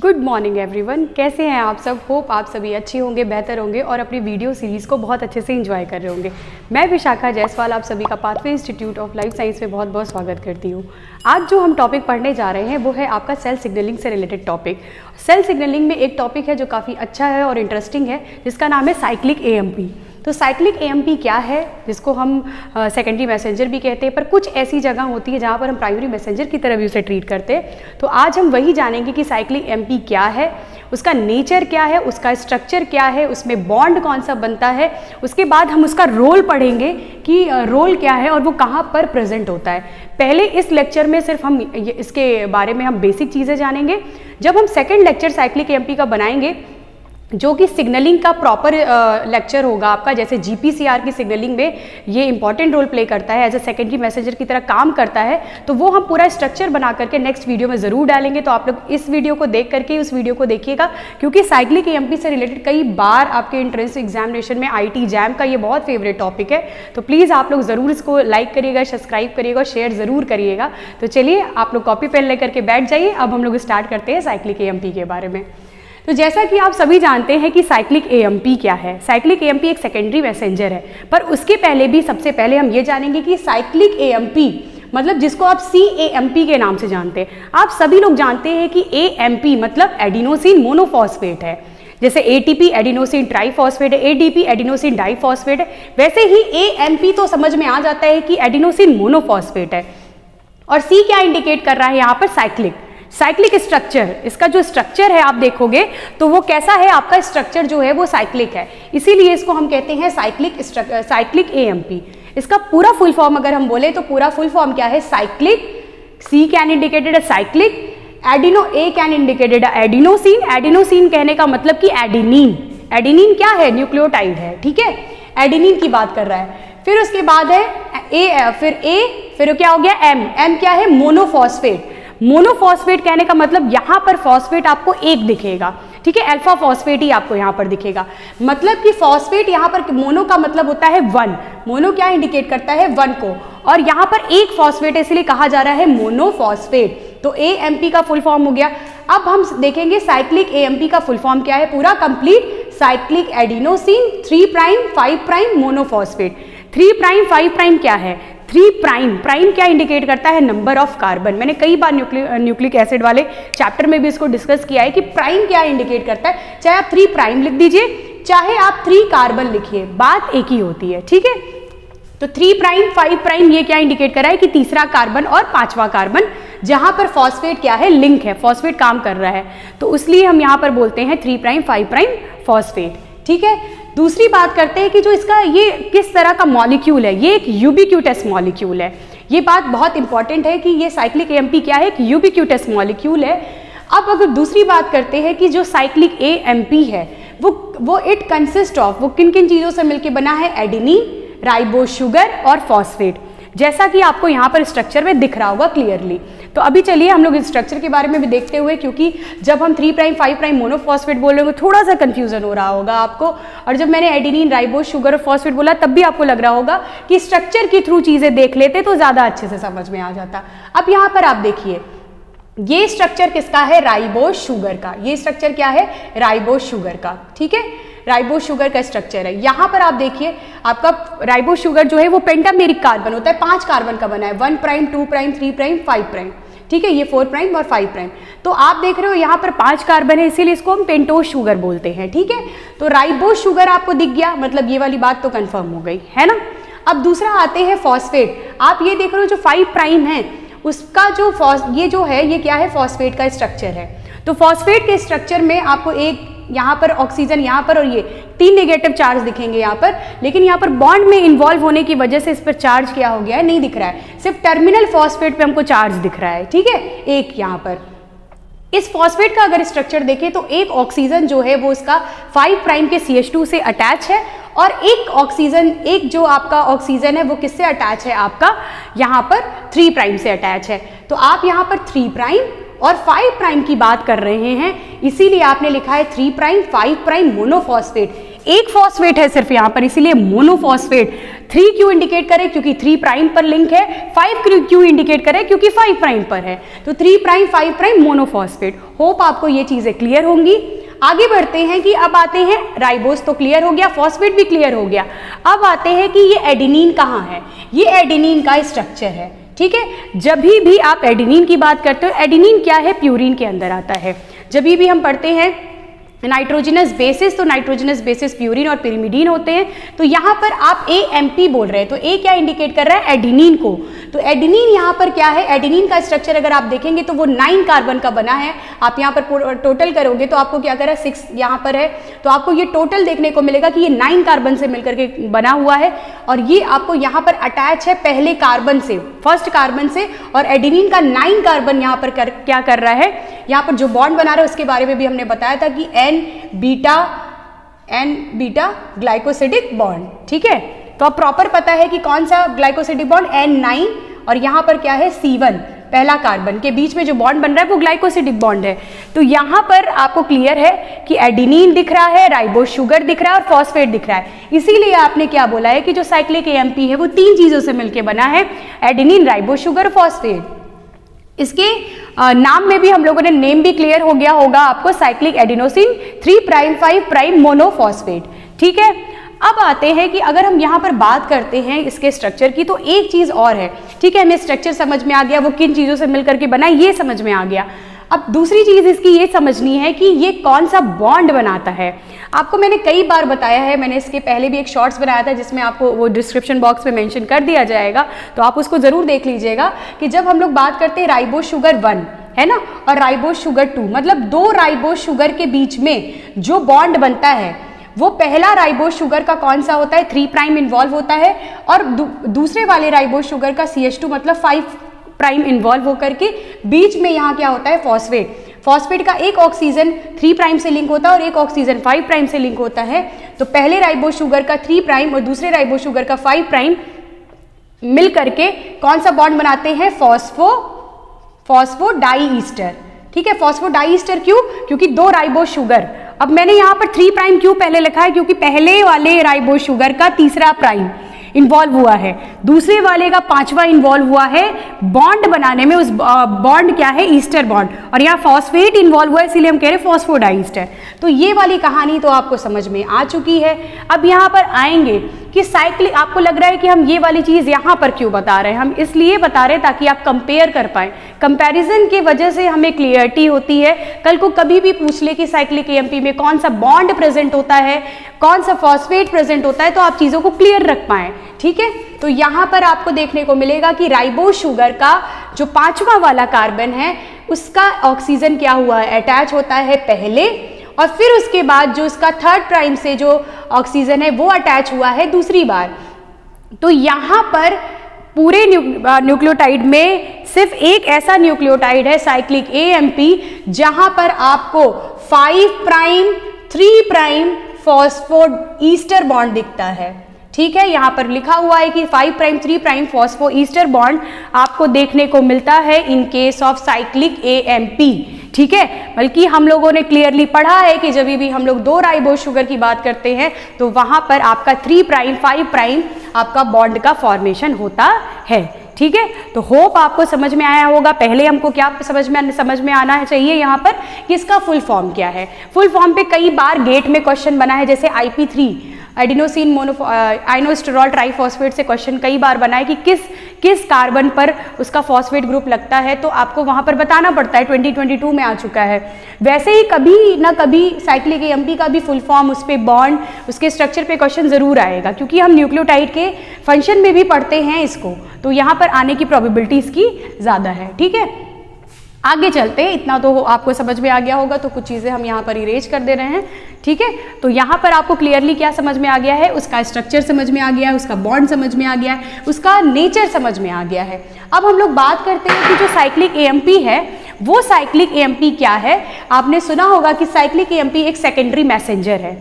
Good morning everyone, कैसे हैं आप सब। होप आप सभी अच्छे होंगे, बेहतर होंगे और अपनी वीडियो सीरीज़ को बहुत अच्छे से एंजॉय कर रहे होंगे। मैं विशाखा जायसवाल आप सभी का pathway institute of life science में बहुत बहुत स्वागत करती हूँ। आज जो हम टॉपिक पढ़ने जा रहे हैं वो है आपका सेल सिग्नलिंग से रिलेटेड टॉपिक। सेल सिग्नलिंग में एक टॉपिक है जो काफ़ी अच्छा है और इंटरेस्टिंग है, जिसका नाम है साइक्लिक एएमपी। तो साइक्लिक एएमपी क्या है, जिसको हम सेकेंडरी मैसेंजर भी कहते हैं, पर कुछ ऐसी जगह होती है जहाँ पर हम प्राइमरी मैसेंजर की तरह भी उसे ट्रीट करते हैं। तो आज हम वही जानेंगे कि साइक्लिक एएमपी क्या है, उसका नेचर क्या है, उसका स्ट्रक्चर क्या है, उसमें बॉन्ड कौन सा बनता है। उसके बाद हम उसका रोल पढ़ेंगे कि रोल क्या है और वो कहाँ पर प्रेजेंट होता है। पहले इस लेक्चर में सिर्फ हम इसके बारे में हम बेसिक चीज़ें जानेंगे। जब हम सेकेंड लेक्चर साइक्लिक एएमपी का बनाएंगे, जो कि सिग्नलिंग का प्रॉपर लेक्चर होगा आपका, जैसे जीपीसीआर की सिग्नलिंग में ये इंपॉर्टेंट रोल प्ले करता है, एज ए सेकेंडरी मैसेंजर की तरह काम करता है, तो वो हम पूरा स्ट्रक्चर बना करके नेक्स्ट वीडियो में ज़रूर डालेंगे। तो आप लोग इस वीडियो को देख करके उस वीडियो को देखिएगा, क्योंकि साइक्लिक एएमपी से रिलेटेड कई बार आपके एंट्रेंस एग्जामिनेशन में आईटी जैम का ये बहुत फेवरेट टॉपिक है। तो प्लीज़ आप लोग ज़रूर इसको लाइक करिएगा, सब्सक्राइब करिएगा, शेयर ज़रूर करिएगा। तो चलिए आप लोग कॉपी पेन लेकर के बैठ जाइए। अब हम लोग स्टार्ट करते हैं साइक्लिक एएमपी के बारे में। तो जैसा कि आप सभी जानते हैं कि साइक्लिक एएमपी क्या है। साइक्लिक एएमपी एक सेकेंडरी मैसेंजर है, पर उसके पहले भी सबसे पहले हम ये जानेंगे कि साइक्लिक एएमपी मतलब जिसको आप CAMP के नाम से जानते हैं। आप सभी लोग जानते हैं कि AMP मतलब एडिनोसिन मोनोफॉस्फेट है, जैसे ATP एडिनोसिन ट्राइफॉस्फेट है, ADP एडिनोसिन डाइफॉस्फेट है, वैसे ही AMP तो समझ में आ जाता है कि एडिनोसिन मोनोफॉस्फेट है। और C क्या इंडिकेट कर रहा है यहाँ पर, साइक्लिक स्ट्रक्चर। इसका जो स्ट्रक्चर है आप देखोगे तो वो कैसा है, आपका स्ट्रक्चर जो है वो साइक्लिक है, इसीलिए इसको हम कहते हैं साइक्लिक एएमपी। इसका पूरा फुल फॉर्म अगर हम बोले तो पूरा फुल फॉर्म क्या है, cyclic, C can indicated cyclic, A can indicated adenosine. Adenosine कहने का मतलब कि एडिनिन क्या है, न्यूक्लियोटाइड है, ठीक है, एडिनिन की बात कर रहा है। फिर उसके बाद है फिर क्या हो गया, M क्या है, मोनोफॉस्फेट। मोनोफॉस्फेट कहने का मतलब यहां पर फॉस्फेट आपको एक दिखेगा, ठीक है, अल्फा फॉस्फेट ही आपको यहां पर दिखेगा। मतलब कि फॉस्फेट यहां पर, मोनो का मतलब होता है वन, मोनो क्या इंडिकेट करता है, वन को, और यहां पर एक फॉस्फेट इसलिए कहा जा रहा है मोनोफॉस्फेट। तो AMP का फुल फॉर्म हो गया। अब हम देखेंगे साइक्लिक AMP का फुल फॉर्म क्या है, पूरा complete, cyclic adenosine 3 prime 5 prime monophosphate. 3 prime 5 prime क्या है, 3 प्राइम क्या इंडिकेट करता है, नंबर ऑफ कार्बन। मैंने कई बार न्यूक्लिक एसिड वाले चैप्टर में भी इसको डिस्कस किया है कि प्राइम क्या इंडिकेट करता है। चाहे आप 3 प्राइम लिख दीजिए, चाहे आप 3 कार्बन लिखिए, बात एक ही होती है, ठीक है। तो 3 प्राइम 5 प्राइम ये क्या इंडिकेट कर रहा है कि तीसरा कार्बन और पांचवा कार्बन, जहां पर फॉस्फेट क्या है, लिंक है, फॉस्फेट काम कर रहा है, तो इसलिए हम यहां पर बोलते हैं 3 प्राइम 5 प्राइम फॉस्फेट, ठीक है। दूसरी बात करते हैं कि जो इसका ये किस तरह का मॉलिक्यूल है, ये एक यूबिक्यूटस मॉलिक्यूल है। ये बात बहुत इंपॉर्टेंट है कि ये साइक्लिक एएमपी क्या है, एक यूबिक्यूटस मॉलिक्यूल है। अब अगर दूसरी बात करते हैं कि जो साइक्लिक एएमपी है वो इट कंसिस्ट ऑफ, वो किन किन चीज़ों से मिलकर बना है, एडिनिन, राइबोस शुगर और फॉस्फेट, जैसा कि आपको यहाँ पर स्ट्रक्चर में दिख रहा होगा क्लियरली। तो अभी चलिए हम लोग इस स्ट्रक्चर के बारे में भी देखते हुए, क्योंकि जब हम 3 प्राइम 5 प्राइम मोनोफॉस्फेट बोल रहे होंगे थोड़ा सा कंफ्यूजन हो रहा होगा आपको, और जब मैंने एडिनिन, राइबोस शुगर और फॉस्फेट बोला तब भी आपको लग रहा होगा कि स्ट्रक्चर के थ्रू चीज़ें देख लेते तो ज़्यादा अच्छे से समझ में आ जाता। अब यहाँ पर आप देखिए, ये स्ट्रक्चर किसका है, राइबोस शुगर का। ये स्ट्रक्चर क्या है, राइबोस शुगर का, ठीक है, राइबोस शुगर का स्ट्रक्चर है। यहाँ पर आप देखिए, आपका राइबोस शुगर जो है वो पेंटामेरिक कार्बन होता है, 5 कार्बन का बना है, 1 प्राइम 2 प्राइम 3 प्राइम 5 प्राइम, ठीक है, ये 4 प्राइम और 5 प्राइम। तो आप देख रहे हो यहाँ पर 5 कार्बन है, इसीलिए इसको हम पेंटोस शुगर बोलते हैं, ठीक है। तो राइबोस शुगर आपको दिख गया, मतलब ये वाली बात तो कंफर्म हो गई है ना। अब दूसरा आते हैं फॉस्फेट। आप ये देख रहे हो जो 5 प्राइम है उसका जो ये जो है ये क्या है, फॉस्फेट का स्ट्रक्चर है। तो फॉस्फेट के स्ट्रक्चर में आपको एक यहाँ पर ऑक्सीजन, यहाँ पर, और ये 3 नेगेटिव चार्ज दिखेंगे यहाँ पर, लेकिन यहाँ पर बॉन्ड में इन्वॉल्व होने की वजह से इस पर चार्ज क्या हो गया है, नहीं दिख रहा है, सिर्फ टर्मिनल फॉस्फेट पे हमको चार्ज दिख रहा है, ठीक है, एक यहाँ पर। इस फॉस्फेट का अगर स्ट्रक्चर देखें तो एक ऑक्सीजन जो है वो इसका 5 प्राइम के CH2 से अटैच है, और एक जो आपका ऑक्सीजन है वो किससे अटैच है, आपका यहाँ पर 3 प्राइम से अटैच है। तो आप यहाँ पर 3 प्राइम और 5 प्राइम की बात कर रहे हैं, इसीलिए आपने लिखा है 3 प्राइम 5 प्राइम मोनोफॉस्फेट। एक फॉस्फेट है सिर्फ यहाँ पर, इसीलिए मोनोफॉस्फेट। 3 क्यों इंडिकेट करें? क्योंकि 3 प्राइम पर लिंक है। 5 क्यों इंडिकेट करें? क्योंकि 5 प्राइम पर है। तो 3 प्राइम 5 प्राइम मोनोफॉस्फेट। होप आपको ये चीजें क्लियर होंगी। आगे बढ़ते हैं कि अब आते हैं, राइबोस तो क्लियर हो गया, फॉस्फेट भी क्लियर हो गया। अब आते हैं कि ये एडेनिन कहाँ है। ये एडेनिन का स्ट्रक्चर है, ठीक है। जब भी आप एडेनिन की बात करते हो, एडेनिन क्या है? प्यूरिन के अंदर आता है। जब भी हम पढ़ते हैं नाइट्रोजनस बेसिस, तो नाइट्रोजनस बेसिस प्यूरिन और पिरिमिडीन होते हैं। तो यहाँ पर आप AMP बोल रहे हैं, तो A क्या इंडिकेट कर रहा है? एडेनिन को। तो एडेनिन यहाँ पर क्या है? एडेनिन का स्ट्रक्चर अगर आप देखेंगे तो वो 9 कार्बन का बना है। आप यहाँ पर टोटल करोगे तो आपको क्या कर रहा है? 6 यहाँ पर है, तो आपको ये टोटल देखने को मिलेगा कि ये 9 कार्बन से मिलकर के बना हुआ है। और ये आपको यहाँ पर अटैच है पहले कार्बन से, फर्स्ट कार्बन से। और एडेनिन का 9 कार्बन यहाँ पर क्या कर रहा है? यहाँ पर जो बॉन्ड बना रहा है उसके बारे में भी हमने बताया था कि एन बीटा ग्लाइकोसिडिक बॉन्ड, ठीक है। तो अब प्रॉपर पता है कि कौन सा ग्लाइकोसिडिक बॉन्ड? N9। और यहाँ पर क्या है? C1, पहला कार्बन के बीच में जो बॉन्ड बन रहा है वो ग्लाइकोसिडिक बॉन्ड है। तो यहाँ पर आपको क्लियर है कि एडेनिन दिख रहा है, राइबोस शुगर दिख रहा है और फॉस्फेट दिख रहा है। इसीलिए आपने क्या बोला है कि जो साइक्लिक AMP है वो 3 चीजों से मिलकर बना है, एडेनिन, राइबोस शुगर, फॉस्फेट। इसके नाम में भी हम लोगों ने नेम भी क्लियर हो गया होगा आपको, cyclic adenosine 3 prime 5 prime monophosphate, ठीक है। अब आते हैं कि अगर हम यहाँ पर बात करते हैं इसके स्ट्रक्चर की, तो एक चीज और है, ठीक है। हमें स्ट्रक्चर समझ में आ गया, वो किन चीजों से मिलकर के बना ये समझ में आ गया। अब दूसरी चीज इसकी ये समझनी है कि ये कौन सा बॉन्ड बनाता है। आपको मैंने कई बार बताया है, मैंने इसके पहले भी एक शॉर्ट्स बनाया था जिसमें आपको वो डिस्क्रिप्शन बॉक्स में मेंशन कर दिया जाएगा, तो आप उसको जरूर देख लीजिएगा कि जब हम लोग बात करते हैं राइबोस शुगर 1 है ना और राइबोस शुगर 2, मतलब 2 राइबोस शुगर के बीच में जो बॉन्ड बनता है वो पहला राइबोस शुगर का कौन सा होता है? 3 प्राइम इन्वॉल्व होता है। और दूसरे वाले राइबोस शुगर का CH2 मतलब 5 प्राइम इन्वॉल्व होकर के बीच में यहाँ क्या होता है? फॉस्फेट। फॉस्फेट का एक ऑक्सीजन 3 प्राइम से लिंक होता है और एक ऑक्सीजन 5 प्राइम से लिंक होता है। तो पहले राइबोस शुगर का 3 प्राइम और दूसरे राइबोस शुगर का 5 प्राइम मिल करके कौन सा बॉन्ड बनाते हैं? फॉस्फोडाईईस्टर, ठीक है। फॉस्फोडाईईस्टर क्यों? क्योंकि 2 राइबोस शुगर। अब मैंने यहाँ पर 3 प्राइम क्यों पहले लिखा है? क्योंकि पहले वाले राइबोस शुगर का तीसरा प्राइम इन्वॉल्व हुआ है, दूसरे वाले का 5वां इन्वॉल्व हुआ है बॉन्ड बनाने में। उस बॉन्ड क्या है? Ester bond. और यहाँ फॉस्फेट इन्वॉल्व हुआ है, इसीलिए हम कह रहे हैं फॉस्फोडाईस्टर। तो ये वाली कहानी तो आपको समझ में आ चुकी है। अब यहाँ पर आएंगे कि साइक्लिक, आपको लग रहा है कि हम ये वाली चीज यहाँ पर क्यों बता रहे हैं? हम इसलिए बता रहे हैं ताकि आप कंपेयर कर पाए। कंपैरिजन की वजह से हमें क्लियरिटी होती है। कल को कभी भी पूछ ले कि साइक्लिक AMP में कौन सा बॉन्ड प्रेजेंट होता है, कौन सा फॉस्फेट प्रेजेंट होता है, तो आप चीजों को क्लियर रख पाए, ठीक है। तो यहाँ पर आपको देखने को मिलेगा कि राइबोस शुगर का जो 5वां वाला कार्बन है उसका ऑक्सीजन क्या हुआ है? अटैच होता है पहले, और फिर उसके बाद जो उसका 3rd प्राइम से जो ऑक्सीजन है वो अटैच हुआ है दूसरी बार। तो यहाँ पर पूरे न्यूक्लियोटाइड में सिर्फ एक ऐसा न्यूक्लियोटाइड है साइक्लिक AMP जहां पर आपको 5 प्राइम 3 प्राइम फॉस्फोईस्टर बॉन्ड दिखता है, ठीक है। यहाँ पर लिखा हुआ है कि 5 प्राइम 3 प्राइम फॉस्फोईस्टर बॉन्ड आपको देखने को मिलता है in case of cyclic AMP, ठीक है। बल्कि हम लोगों ने क्लियरली पढ़ा है कि जब भी हम लोग 2 राइबोस शुगर की बात करते हैं तो वहां पर आपका 3 प्राइम 5 प्राइम आपका बॉन्ड का फॉर्मेशन होता है, ठीक है। तो होप आपको समझ में आया होगा। पहले हमको क्या समझ में आना चाहिए यहाँ पर कि इसका फुल फॉर्म क्या है। फुल फॉर्म पे कई बार गेट में क्वेश्चन बना है, जैसे IP3 एडिनोसिन आइनोस्टेरॉल ट्राइफॉस्फेट से क्वेश्चन कई बार बना है कि किस कार्बन पर उसका फॉस्फेट ग्रुप लगता है, तो आपको वहां पर बताना पड़ता है। 2022 में आ चुका है। वैसे ही कभी ना कभी साइक्लिक AMP का भी फुल फॉर्म, उस पे बॉन्ड, उसके स्ट्रक्चर पे क्वेश्चन जरूर आएगा, क्योंकि हम न्यूक्लियोटाइड के फंक्शन में भी पढ़ते हैं इसको, तो यहाँ पर आने की प्रोबेबिलिटी इसकी ज्यादा है, ठीक है। आगे चलते हैं, इतना तो आपको समझ में आ गया होगा, तो कुछ चीज़ें हम यहाँ पर इरेज कर दे रहे हैं, ठीक है। तो यहाँ पर आपको क्लियरली क्या समझ में आ गया है? उसका स्ट्रक्चर समझ में आ गया है, उसका बॉन्ड समझ में आ गया है, उसका नेचर समझ में आ गया है। अब हम लोग बात करते हैं कि जो साइक्लिक AMP है वो साइक्लिक AMP क्या है। आपने सुना होगा कि साइक्लिक AMP एक सेकेंडरी मैसेंजर है।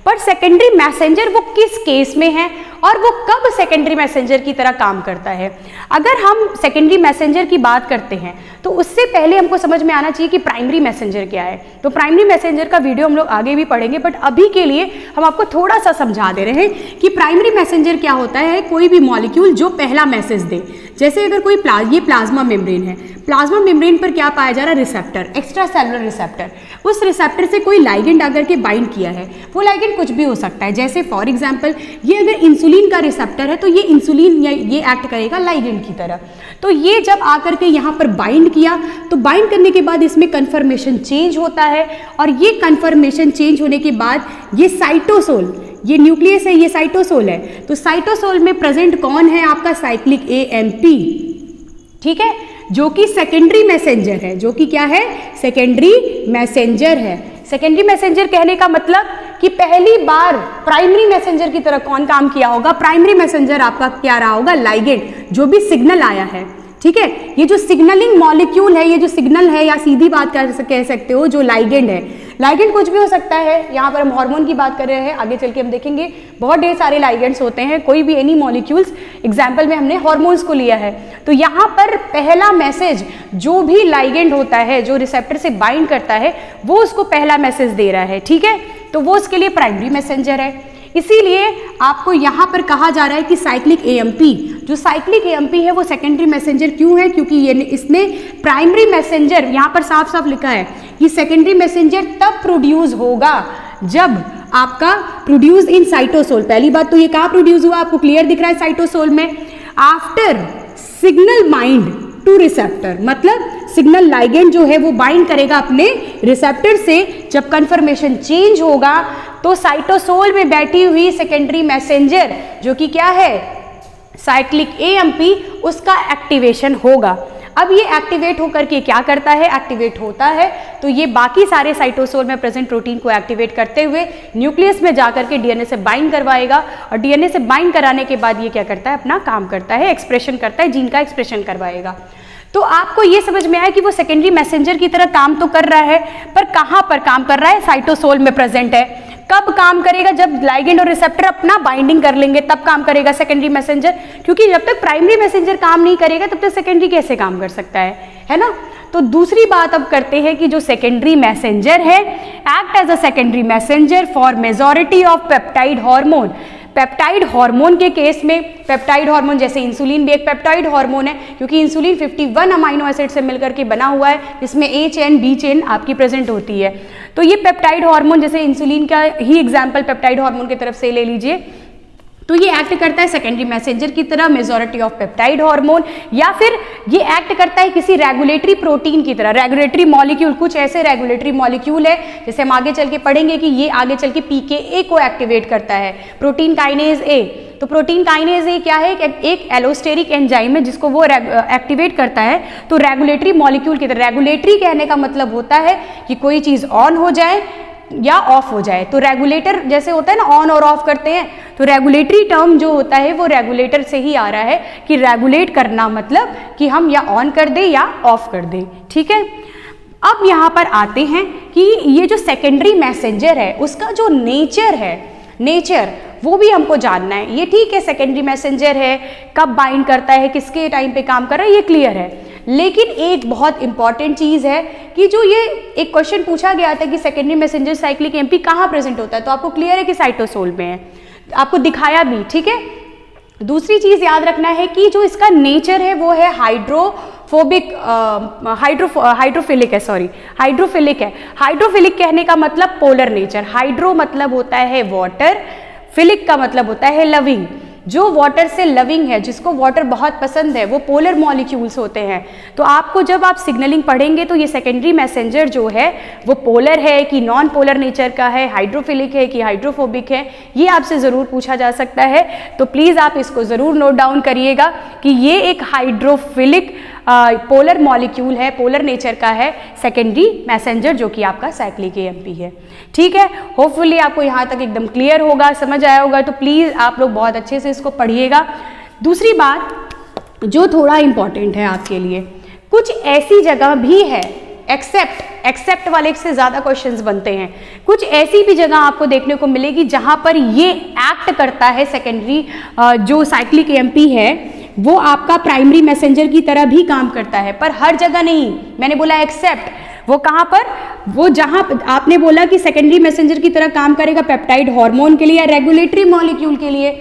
पर सेकेंडरी मैसेंजर वो किस केस में है और वो कब सेकेंडरी मैसेंजर की तरह काम करता है। अगर हम सेकेंडरी मैसेंजर की बात करते हैं तो उससे पहले हमको समझ में आना चाहिए कि प्राइमरी मैसेंजर क्या है। तो प्राइमरी मैसेंजर का वीडियो हम लोग आगे भी पढ़ेंगे, बट अभी के लिए हम आपको थोड़ा सा समझा दे रहे हैं कि प्राइमरी मैसेंजर क्या होता है। कोई भी मॉलिक्यूल जो पहला मैसेज दे, जैसे अगर कोई ये प्लाज्मा मेम्ब्रेन है, प्लाज्मा मेम्ब्रेन पर क्या पाया जा रहा है, रिसेप्टर, एक्स्ट्रा सेलुलर रिसेप्टर। उस रिसेप्टर से कोई लाइगेंड आकर के बाइंड किया है, वो लाइगेंड कुछ भी हो सकता है। जैसे फॉर एग्जांपल ये अगर इंसुलिन का रिसेप्टर है तो ये इंसुलिन ये एक्ट करेगा लाइगेंड की तरह। तो ये जब आकर के यहाँ पर बाइंड किया तो बाइंड करने के बाद इसमें कन्फर्मेशन चेंज होता है, और ये कन्फर्मेशन चेंज होने के बाद ये साइटोसोल, ये न्यूक्लियस है, ये साइटोसोल है। तो साइटोसोल में प्रेजेंट कौन है, आपका साइक्लिक AMP, ठीक है, जो कि सेकेंडरी मैसेंजर है, जो कि क्या है, सेकेंडरी मैसेंजर है। सेकेंडरी मैसेंजर कहने का मतलब कि पहली बार प्राइमरी मैसेंजर की तरह कौन काम किया होगा, प्राइमरी मैसेंजर आपका क्या रहा होगा, लाइगेंड, जो भी सिग्नल आया है, ठीक है। ये जो सिग्नलिंग मॉलिक्यूल है, ये जो सिग्नल है, या सीधी बात कह सकते हो जो लाइगेंड है, लाइगेंड कुछ भी हो सकता है। यहाँ पर हम हार्मोन की बात कर रहे हैं, आगे चल के हम देखेंगे बहुत ढेर सारे लाइगेंड्स होते हैं, कोई भी एनी मॉलिक्यूल्स, एग्जाम्पल में हमने हार्मोन्स को लिया है। तो यहाँ पर पहला मैसेज जो भी लाइगेंड होता है, जो रिसेप्टर से बाइंड करता है, वो उसको पहला मैसेज दे रहा है, ठीक है। तो वो उसके लिए प्राइमरी मैसेंजर है। इसीलिए आपको यहाँ पर कहा जा रहा है कि साइक्लिक AMP, जो साइक्लिक AMP है वो सेकेंडरी मैसेंजर क्यों है, क्योंकि ये इसने प्राइमरी मैसेंजर, यहाँ पर साफ साफ लिखा है कि सेकेंडरी मैसेंजर तब प्रोड्यूस होगा जब आपका प्रोड्यूस इन साइटोसोल। पहली बात तो ये कहाँ प्रोड्यूस हुआ, आपको क्लियर दिख रहा है, साइटोसोल में। After signal bind two receptor, मतलब सिग्नल लाइगेंड जो है वो बाइंड करेगा अपने रिसेप्टर से। जब कन्फर्मेशन चेंज होगा तो साइटोसोल में बैठी हुई सेकेंडरी मैसेंजर, जो कि क्या है, साइक्लिक AMP, उसका एक्टिवेशन होगा। अब ये एक्टिवेट होकर के क्या करता है, एक्टिवेट होता है तो ये बाकी सारे साइटोसोल में प्रेजेंट प्रोटीन को एक्टिवेट करते हुए न्यूक्लियस में जाकर के DNA से बाइंड करवाएगा, और DNA से बाइंड कराने के बाद ये क्या करता है, अपना काम करता है, एक्सप्रेशन करता है, जीन का एक्सप्रेशन करवाएगा। तो आपको ये समझ में आया कि वो सेकेंडरी मैसेंजर की तरह काम तो कर रहा है, पर कहाँ पर काम कर रहा है, साइटोसोल में प्रेजेंट है। कब काम करेगा, जब लाइगेंड और रिसेप्टर अपना बाइंडिंग कर लेंगे तब काम करेगा सेकेंडरी मैसेंजर, क्योंकि जब तक प्राइमरी मैसेंजर काम नहीं करेगा तब तक सेकेंडरी कैसे काम कर सकता है ना। तो दूसरी बात अब करते हैं कि जो सेकेंडरी मैसेंजर है, act as a secondary messenger for majority of peptide hormone. Peptide hormone के केस में, पेप्टाइड हार्मोन जैसे इंसुलिन भी एक पेप्टाइड हार्मोन है, क्योंकि इंसुलिन 51 अमाइनो एसिड से मिलकर के बना हुआ है, जिसमें A चेन B चेन आपकी प्रेजेंट होती है। तो ये पेप्टाइड हार्मोन, जैसे इंसुलिन का ही एग्जाम्पल पेप्टाइड हार्मोन की तरफ से ले लीजिए, तो ये एक्ट करता है सेकेंडरी मैसेंजर की तरह, मेजॉरिटी ऑफ पेप्टाइड हार्मोन, या फिर ये एक्ट करता है किसी रेगुलेटरी प्रोटीन की तरह, रेगुलेटरी मॉलिक्यूल। कुछ ऐसे रेगुलेटरी मॉलिक्यूल है, जैसे हम आगे चल के पढ़ेंगे कि ये आगे चल के PKA को एक्टिवेट करता है, प्रोटीन काइनेज A। तो प्रोटीन काइनेज A क्या है, एक एलोस्टेरिक एंजाइम है जिसको वो एक्टिवेट करता है। तो रेगुलेटरी मॉलिक्यूल की तरह, रेगुलेटरी कहने का मतलब होता है कि कोई चीज ऑन हो जाए या ऑफ हो जाए। तो रेगुलेटर जैसे होता है ना, ऑन और ऑफ करते हैं, तो रेगुलेटरी टर्म जो होता है वो रेगुलेटर से ही आ रहा है कि रेगुलेट करना, मतलब कि हम या ऑन कर दें या ऑफ कर दें, ठीक है। अब यहाँ पर आते हैं कि ये जो सेकेंडरी मैसेंजर है उसका जो नेचर है, नेचर वो भी हमको जानना है। ये ठीक है, सेकेंडरी मैसेंजर है, कब बाइंड करता है, किसके टाइम पे काम कर रहा है, ये क्लियर है। लेकिन एक बहुत इंपॉर्टेंट चीज है कि जो ये एक क्वेश्चन पूछा गया था कि सेकेंडरी मैसेंजर साइक्लिक AMP कहाँ प्रेजेंट होता है, तो आपको क्लियर है कि साइटोसोल में है, आपको दिखाया भी, ठीक है। दूसरी चीज याद रखना है कि जो इसका नेचर है वो है हाइड्रोफिलिक है। हाइड्रोफिलिक कहने का मतलब पोलर नेचर, हाइड्रो मतलब होता है वाटर, फिलिक का मतलब होता है लविंग। जो वाटर से लविंग है, जिसको वाटर बहुत पसंद है, वो पोलर मॉलिक्यूल्स होते हैं। तो आपको जब आप सिग्नलिंग पढ़ेंगे तो ये सेकेंडरी मैसेंजर जो है वो पोलर है कि नॉन पोलर नेचर का है, हाइड्रोफिलिक है कि हाइड्रोफोबिक है, ये आपसे ज़रूर पूछा जा सकता है। तो प्लीज़ आप इसको ज़रूर नोट डाउन करिएगा कि ये एक हाइड्रोफिलिक पोलर मॉलिक्यूल है, पोलर नेचर का है सेकेंडरी मैसेंजर, जो कि आपका साइक्लिक AMP है, ठीक है। होपफुली आपको यहाँ तक एकदम क्लियर होगा, समझ आया होगा। तो प्लीज़ आप लोग बहुत अच्छे से इसको पढ़िएगा। दूसरी बात जो थोड़ा इम्पॉर्टेंट है आपके लिए, कुछ ऐसी जगह भी है, एक्सेप्ट वाले से ज़्यादा क्वेश्चंस बनते हैं। कुछ ऐसी भी जगह आपको देखने को मिलेगी जहाँ पर ये एक्ट करता है सेकेंडरी जो साइक्लिक एएमपी है वो आपका प्राइमरी मैसेंजर की तरह भी काम करता है, पर हर जगह नहीं। मैंने बोला एक्सेप्ट, वो कहाँ पर, वो जहाँ आपने बोला कि सेकेंडरी मैसेंजर की तरह काम करेगा पेप्टाइड हार्मोन के लिए या रेगुलेटरी मॉलिक्यूल के लिए,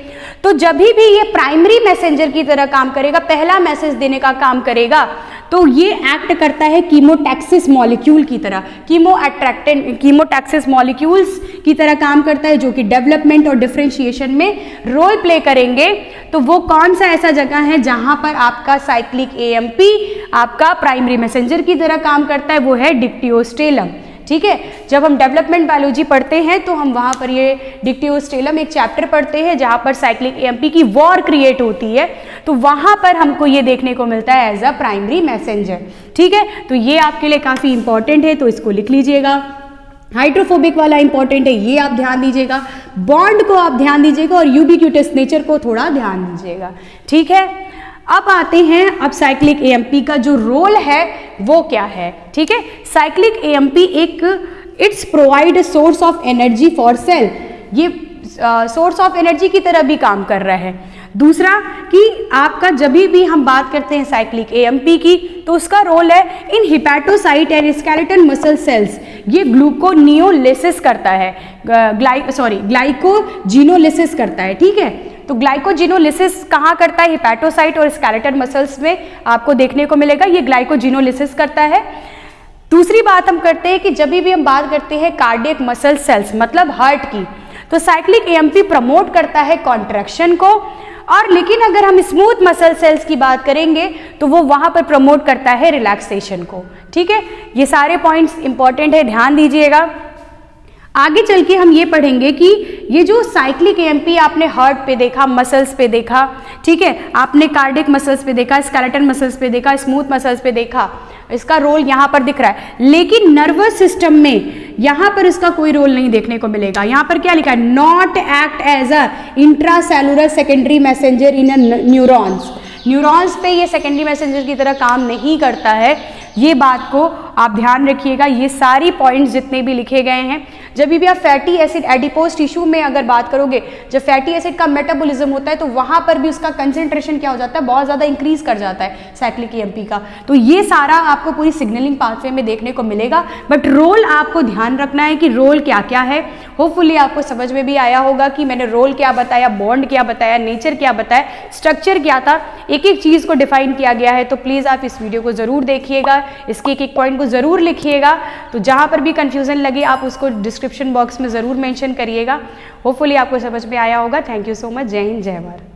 तो जब भी ये प्राइमरी मैसेंजर की तरह काम करेगा, पहला मैसेज देने का काम करेगा, तो ये एक्ट करता है कीमोटैक्सिस मॉलिक्यूल की तरह, कीमोटैक्सिस मॉलिक्यूल्स की तरह काम करता है, जो कि डेवलपमेंट और डिफरेंशिएशन में रोल प्ले करेंगे। तो वो कौन सा ऐसा जगह है जहां पर आपका साइक्लिक एएमपी आपका प्राइमरी मैसेंजर की तरह काम करता है, वो है डिक्टियोस्टेलम। ठीक है, जब हम डेवलपमेंट बायोलॉजी पढ़ते हैं तो हम वहाँ पर ये डिक्टियोस्टेलम एक चैप्टर पढ़ते हैं जहाँ पर साइक्लिक एएमपी की वॉर क्रिएट होती है, तो वहाँ पर हमको ये देखने को मिलता है एज अ प्राइमरी मैसेंजर। ठीक है, तो ये आपके लिए काफ़ी इंपॉर्टेंट है, तो इसको लिख लीजिएगा। हाइड्रोफोबिक वाला इंपॉर्टेंट है, ये आप ध्यान दीजिएगा। बॉन्ड को आप ध्यान दीजिएगा और यूबिक्यूटस नेचर को थोड़ा ध्यान दीजिएगा। ठीक है, अब आते हैं, अब साइक्लिक एएमपी का जो रोल है वो क्या है। ठीक है, साइक्लिक एएमपी एक it's provide source of energy for sale, ये सोर्स ऑफ एनर्जी की तरह भी काम कर रहा है। दूसरा कि आपका जब भी हम बात करते हैं साइक्लिक एएमपी की, तो उसका रोल है in hepatocyte and skeleton muscle cells, ये ग्लूकोनियोलिसिस करता है, ग्लाइकोजिनोलिसिस करता है। ठीक है, तो ग्लाइकोजिनोलिसिस कहाँ करता है, हिपैटोसाइट और स्केलेटन मसल्स में आपको देखने को मिलेगा, ये ग्लाइकोजिनोलिसिस करता है। दूसरी बात हम करते हैं कि जब भी हम बात करते हैं कार्डियक मसल सेल्स मतलब हार्ट की, तो साइक्लिक एएमपी प्रमोट करता है कॉन्ट्रैक्शन को, और लेकिन अगर हम स्मूथ मसल सेल्स की बात करेंगे तो वो वहाँ पर प्रमोट करता है रिलैक्सेशन को। ठीक है, ये सारे पॉइंट्स इंपॉर्टेंट है, ध्यान दीजिएगा। आगे चल के हम ये पढ़ेंगे कि ये जो साइक्लिक एएमपी आपने हार्ट पे देखा, मसल्स पे देखा, ठीक है, आपने कार्डियक मसल्स पे देखा, स्केलेटन मसल्स पे देखा, स्मूथ मसल्स पे देखा, इसका रोल यहाँ पर दिख रहा है, लेकिन नर्वस सिस्टम में यहाँ पर इसका कोई रोल नहीं देखने को मिलेगा। यहाँ पर क्या लिखा है, not act as a intracellular secondary messenger in neurons, neurons पे ये सेकेंडरी मैसेंजर की तरह काम नहीं करता है। ये बात को आप ध्यान रखिएगा। ये सारी पॉइंट्स जितने भी लिखे गए हैं, जब भी आप फैटी एसिड एडिपोज टिश्यू में अगर बात करोगे, जब फैटी एसिड का मेटाबॉलिज्म होता है तो वहाँ पर भी उसका कंसेंट्रेशन क्या हो जाता है, बहुत ज़्यादा इंक्रीज कर जाता है साइक्लिक एएमपी का। तो ये सारा आपको पूरी सिग्नलिंग पाथवे में देखने को मिलेगा, बट रोल आपको ध्यान रखना है कि रोल क्या क्या है। होपफुली आपको समझ में भी आया होगा कि मैंने रोल क्या बताया, बॉन्ड क्या बताया, नेचर क्या बताया, स्ट्रक्चर क्या था, एक एक चीज़ को डिफाइन किया गया है। तो प्लीज़ आप इस वीडियो को ज़रूर देखिएगा, इसके एक एक पॉइंट को ज़रूर लिखिएगा। तो जहाँ पर भी कन्फ्यूज़न लगे आप उसको डिस्क्रिप्शन बॉक्स में ज़रूर मेंशन करिएगा। होपफुली आपको समझ में आया होगा। Thank you so much. जय हिंद, जय भारत।